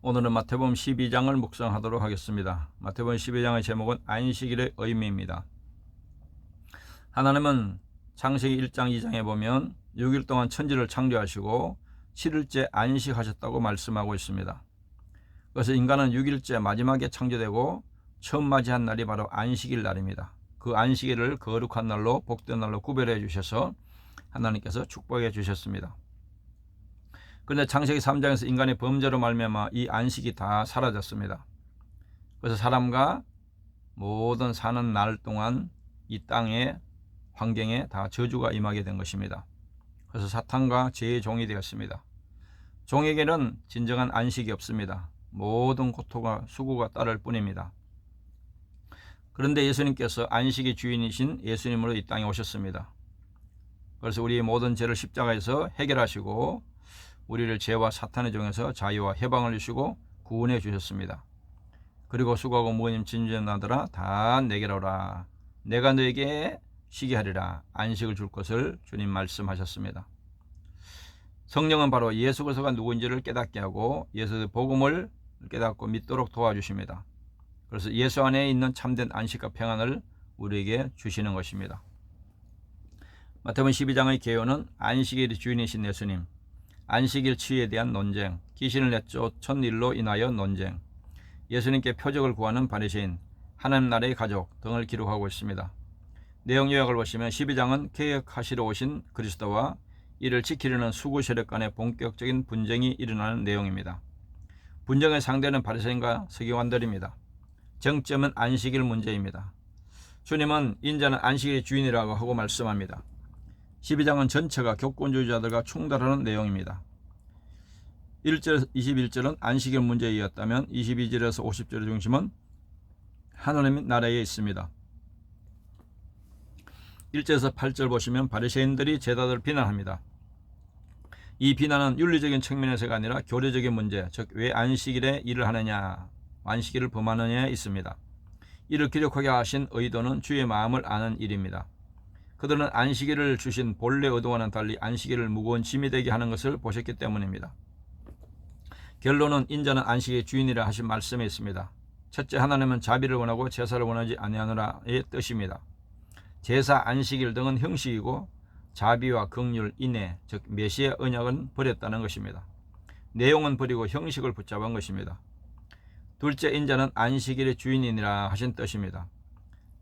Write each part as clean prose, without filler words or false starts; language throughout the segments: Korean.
오늘은 마태복음 12장을 묵상하도록 하겠습니다. 마태복음 12장의 제목은 안식일의 의미입니다. 하나님은 창세기 1장 2장에 보면 6일 동안 천지를 창조하시고 7일째 안식하셨다고 말씀하고 있습니다. 그래서 인간은 6일째 마지막에 창조되고 처음 맞이한 날이 바로 안식일 날입니다. 그 안식일을 거룩한 날로 복된 날로 구별해 주셔서 하나님께서 축복해 주셨습니다. 그런데 창세기 3장에서 인간의 범죄로 말미암아 이 안식이 다 사라졌습니다. 그래서 사람과 모든 사는 날 동안 이 땅의 환경에 다 저주가 임하게 된 것입니다. 그래서 사탄과 죄의 종이 되었습니다. 종에게는 진정한 안식이 없습니다. 모든 고통과 수고가 따를 뿐입니다. 그런데 예수님께서 안식의 주인이신 예수님으로 이 땅에 오셨습니다. 그래서 우리의 모든 죄를 십자가에서 해결하시고 우리를 죄와 사탄의 종에서 자유와 해방을 주시고 구원해 주셨습니다. 그리고 수고하고 무거운 짐진 나들아 다 내게로 오라. 내가 너에게 쉬게 하리라. 안식을 줄 것을 주님 말씀하셨습니다. 성령은 바로 예수 그리스도가 누구인지를 깨닫게 하고 예수의 복음을 깨닫고 믿도록 도와주십니다. 그래서 예수 안에 있는 참된 안식과 평안을 우리에게 주시는 것입니다. 마태복음 12장의 개요는 안식일의 주인이신 예수님, 안식일 치유에 대한 논쟁, 귀신을 내쫓은 일로 인하여 논쟁, 예수님께 표적을 구하는 바리새인, 하나님 나라의 가족 등을 기록하고 있습니다. 내용 요약을 보시면 12장은 개혁하시러 오신 그리스도와 이를 지키려는 수구 세력 간의 본격적인 분쟁이 일어나는 내용입니다. 분쟁의 상대는 바리새인과 서기관들입니다. 정점은 안식일 문제입니다. 주님은 인자는 안식일의 주인이라고 하고 말씀합니다. 12장은 전체가 교권주의자들과 충돌하는 내용입니다. 1절, 21절은 안식일 문제이었다면 22절에서 50절의 중심은 하나님 나라에 있습니다. 1절에서 8절 보시면 바리새인들이 제자들을 비난합니다. 이 비난은 윤리적인 측면에서가 아니라 교리적인 문제, 즉 왜 안식일에 일을 하느냐, 안식일을 범하느냐에 있습니다. 이를 기록하게 하신 의도는 주의 마음을 아는 일입니다. 그들은 안식일을 주신 본래 의도와는 달리 안식일을 무거운 짐이 되게 하는 것을 보셨기 때문입니다. 결론은 인자는 안식의 주인이라 하신 말씀에 있습니다. 첫째, 하나님은 자비를 원하고 제사를 원하지 아니하노라의 뜻입니다. 제사, 안식일 등은 형식이고 자비와 긍휼, 인애, 즉 메시아 언약은 버렸다는 것입니다. 내용은 버리고 형식을 붙잡은 것입니다. 둘째, 인자는 안식일의 주인이니라 하신 뜻입니다.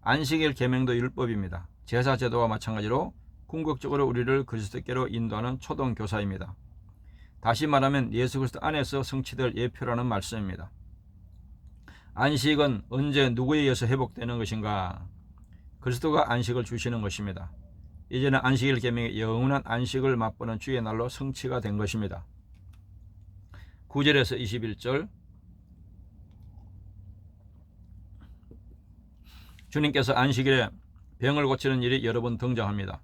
안식일 계명도 율법입니다. 제사 제도와 마찬가지로 궁극적으로 우리를 그리스도께로 인도하는 초동 교사입니다. 다시 말하면 예수 그리스도 안에서 성취될 예표라는 말씀입니다. 안식은 언제 누구에 의해서 회복되는 것인가? 그리스도가 안식을 주시는 것입니다. 이제는 안식일 계명의 영원한 안식을 맛보는 주의 날로 성취가 된 것입니다. 9절에서 21절 주님께서 안식일에 병을 고치는 일이 여러 번 등장합니다.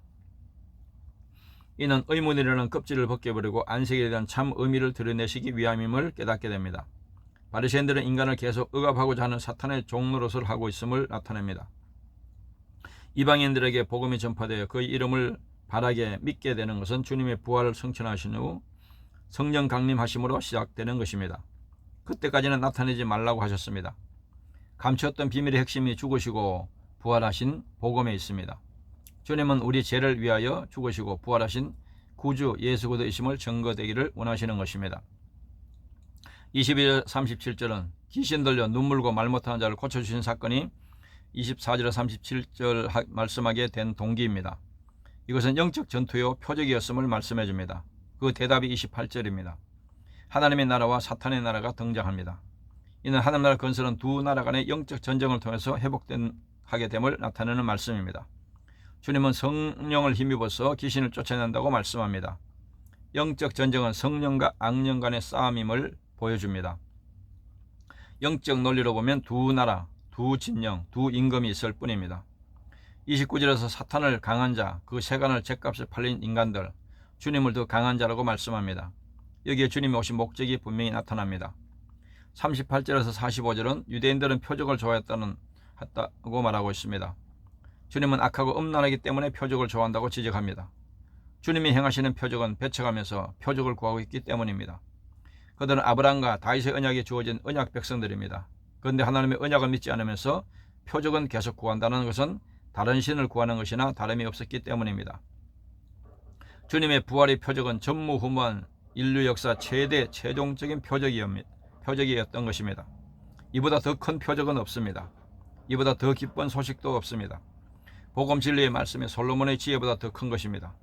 이는 의문이라는 껍질을 벗겨버리고 안식일에 대한 참 의미를 드러내시기 위함임을 깨닫게 됩니다. 바리새인들은 인간을 계속 억압하고자 하는 사탄의 종노릇을 하고 있음을 나타냅니다. 이방인들에게 복음이 전파되어 그의 이름을 바라게 믿게 되는 것은 주님의 부활을 성취하신 후 성령 강림하심으로 시작되는 것입니다. 그때까지는 나타내지 말라고 하셨습니다. 감추었던 비밀의 핵심이 죽으시고 부활하신 복음에 있습니다. 주님은 우리 죄를 위하여 죽으시고 부활하신 구주 예수 그리스도이심을 증거되기를 원하시는 것입니다. 22절 37절은 귀신 들려 눈물고 말 못하는 자를 고쳐주신 사건이 24절에 37절 말씀하게 된 동기입니다. 이것은 영적 전투요 표적이었음을 말씀해 줍니다. 그 대답이 28절입니다. 하나님의 나라와 사탄의 나라가 등장합니다. 이는 하나님 나라 건설은 두 나라 간의 영적 전쟁을 통해서 하게 됨을 나타내는 말씀입니다. 주님은 성령을 힘입어서 귀신을 쫓아낸다고 말씀합니다. 영적 전쟁은 성령과 악령 간의 싸움임을 보여줍니다. 영적 논리로 보면 두 나라, 두 진영, 두 임금이 있을 뿐입니다. 29절에서 사탄을 강한 자, 그 세간을 죗값에 팔린 인간들, 주님을 더 강한 자라고 말씀합니다. 여기에 주님이 오신 목적이 분명히 나타납니다. 38절에서 45절은 유대인들은 표적을 좋아했다고 말하고 있습니다. 주님은 악하고 음란하기 때문에 표적을 좋아한다고 지적합니다. 주님이 행하시는 표적은 배척하면서 표적을 구하고 있기 때문입니다. 그들은 아브라함과 다윗의 언약이 주어진 언약 백성들입니다. 그런데 하나님의 언약을 믿지 않으면서 표적은 계속 구한다는 것은 다른 신을 구하는 것이나 다름이 없었기 때문입니다. 주님의 부활의 표적은 전무후무한 인류 역사 최대 최종적인 표적이었던 것입니다. 이보다 더 큰 표적은 없습니다. 이보다 더 기쁜 소식도 없습니다. 복음 진리의 말씀이 솔로몬의 지혜보다 더 큰 것입니다.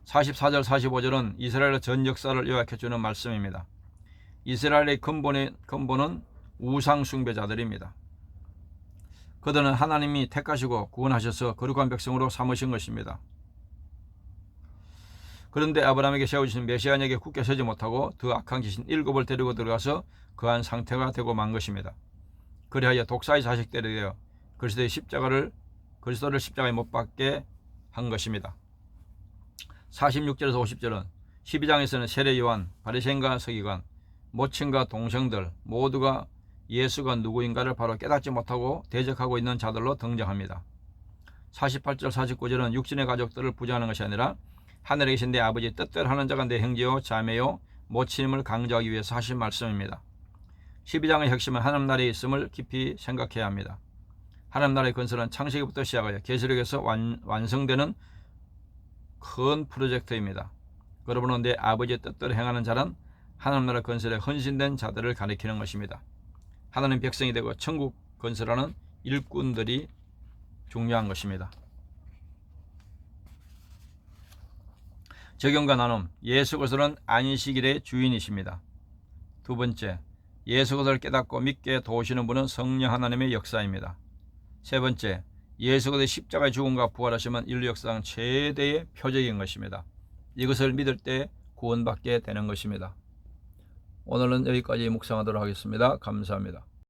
44절 45절은 이스라엘의 전 역사를 요약해주는 말씀입니다. 이스라엘의 근본은 우상 숭배자들입니다. 그들은 하나님이 택하시고 구원하셔서 거룩한 백성으로 삼으신 것입니다. 그런데 아브라함에게 세워주신 메시아에게 굳게 서지 못하고 더 악한 귀신 7을 데리고 들어가서 거한 상태가 되고 만 것입니다. 그리하여 독사의 자식들이 되어 그리스도를 십자가에 못 박게 한 것입니다. 46절에서 50절은 12장에서는 세례 요한, 바리새인과 서기관, 모친과 동생들 모두가 예수가 누구인가를 바로 깨닫지 못하고 대적하고 있는 자들로 등장합니다. 48절 49절은 육신의 가족들을 부정하는 것이 아니라 하늘에 계신 내 아버지 뜻대로 하는 자가 내 형제요 자매요 모친임을 강조하기 위해서 하신 말씀입니다. 12장의 핵심은 하나님 나라에 있음을 깊이 생각해야 합니다. 하나님 나라의 건설은 창세기부터 시작하여 계시록에서 완성되는 큰 프로젝트입니다. 여러분은 내 아버지의 뜻대로 행하는 자란 하나님 나라 건설에 헌신된 자들을 가리키는 것입니다. 하나님 백성이 되고 천국 건설하는 일꾼들이 중요한 것입니다. 적용과 나눔. 예수 그리스도는 안식일의 주인이십니다. 두 번째, 예수 그리스도를 깨닫고 믿게 도우시는 분은 성령 하나님의 역사입니다. 세 번째, 예수 그리스도의 십자가의 죽음과 부활하심은 인류 역사상 최대의 표적인 것입니다. 이것을 믿을 때 구원받게 되는 것입니다. 오늘은 여기까지 묵상하도록 하겠습니다. 감사합니다.